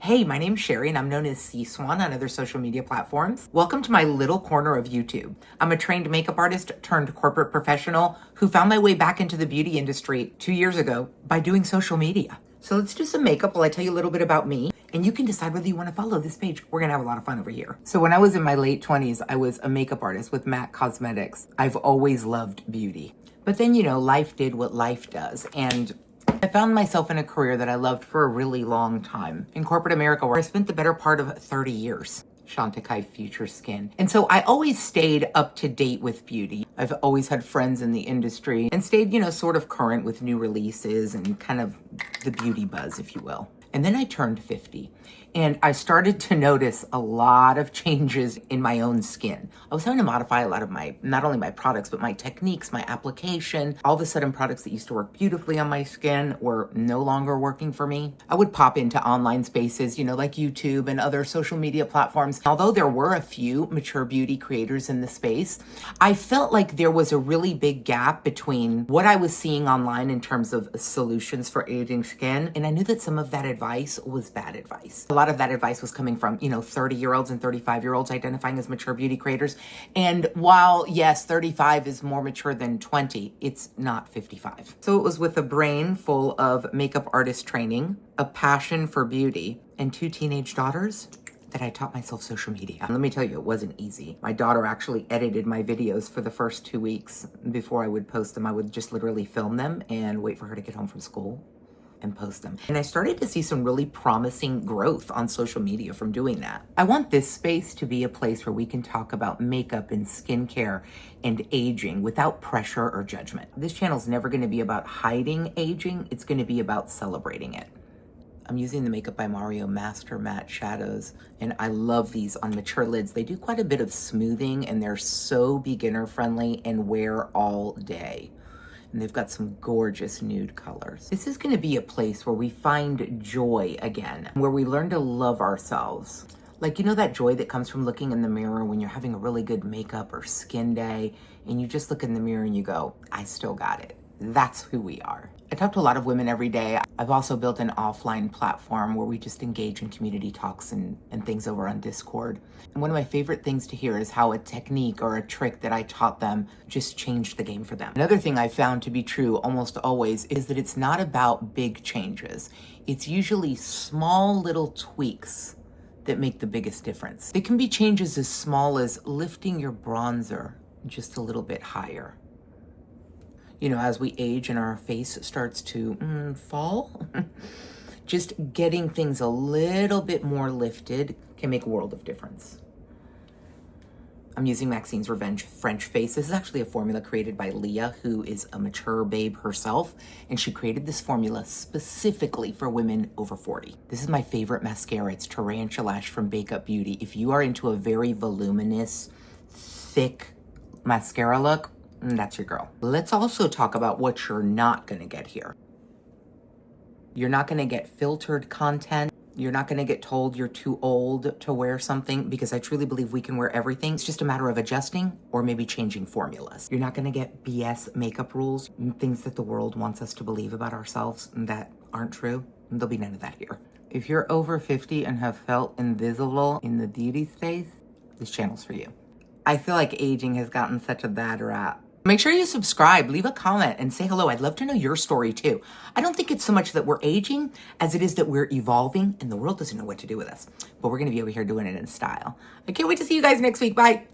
Hey, my name's Cherie and I'm known as Sea Swan on other social media platforms. Welcome to my little corner of YouTube. I'm a trained makeup artist turned corporate professional who found my way back into the beauty industry 2 years ago by doing social media. So let's do some makeup while I tell you a little bit about me, and you can decide whether you want to follow this page. We're going to have a lot of fun over here. So when I was in my late 20s, I was a makeup artist with MAC Cosmetics. I've always loved beauty. But then, life did what life does, and I found myself in a career that I loved for a really long time in corporate America, where I spent the better part of 30 years. Chantecaille Future Skin. And so I always stayed up to date with beauty. I've always had friends in the industry and stayed, sort of current with new releases and kind of the beauty buzz, if you will. And then I turned 50 and I started to notice a lot of changes in my own skin. I was having to modify a lot of not only my products, but my techniques, my application. All of a sudden, products that used to work beautifully on my skin were no longer working for me. I would pop into online spaces, like YouTube and other social media platforms. Although there were a few mature beauty creators in the space, I felt like there was a really big gap between what I was seeing online in terms of solutions for aging skin. And I knew that some of that advice was bad advice. A lot of that advice was coming from, 30-year-olds and 35-year-olds identifying as mature beauty creators. And while, yes, 35 is more mature than 20, it's not 55. So it was with a brain full of makeup artist training, a passion for beauty, and 2 teenage daughters that I taught myself social media. And let me tell you, it wasn't easy. My daughter actually edited my videos for the first 2 weeks. Before I would post them, I would just literally film them and wait for her to get home from school and post them. And I started to see some really promising growth on social media from doing that. I want this space to be a place where we can talk about makeup and skincare and aging without pressure or judgment. This channel is never going to be about hiding aging. It's going to be about celebrating it. I'm using the Makeup by Mario Master Matte Shadows, and I love these on mature lids. They do quite a bit of smoothing, and they're so beginner friendly and wear all day. And they've got some gorgeous nude colors. This is going to be a place where we find joy again, where we learn to love ourselves. Like, that joy that comes from looking in the mirror when you're having a really good makeup or skin day, and you just look in the mirror and you go, I still got it. That's who we are. I talk to a lot of women every day. I've also built an offline platform where we just engage in community talks and things over on Discord. And one of my favorite things to hear is how a technique or a trick that I taught them just changed the game for them. Another thing I found to be true almost always is that it's not about big changes. It's usually small little tweaks that make the biggest difference. They can be changes as small as lifting your bronzer just a little bit higher. As we age and our face starts to fall, just getting things a little bit more lifted can make a world of difference. I'm using Maxine's Revenge French Face. This is actually a formula created by Leah, who is a mature babe herself, and she created this formula specifically for women over 40. This is my favorite mascara. It's Tarantulash from Bake Up Beauty. If you are into a very voluminous, thick mascara look, that's your girl. Let's also talk about what you're not gonna get here. You're not gonna get filtered content. You're not gonna get told you're too old to wear something, because I truly believe we can wear everything. It's just a matter of adjusting or maybe changing formulas. You're not gonna get BS makeup rules, things that the world wants us to believe about ourselves that aren't true. There'll be none of that here. If you're over 50 and have felt invisible in the beauty space, this channel's for you. I feel like aging has gotten such a bad rap. Make sure you subscribe, leave a comment, and say hello. I'd love to know your story too. I don't think it's so much that we're aging as it is that we're evolving and the world doesn't know what to do with us. But we're going to be over here doing it in style. I can't wait to see you guys next week. Bye.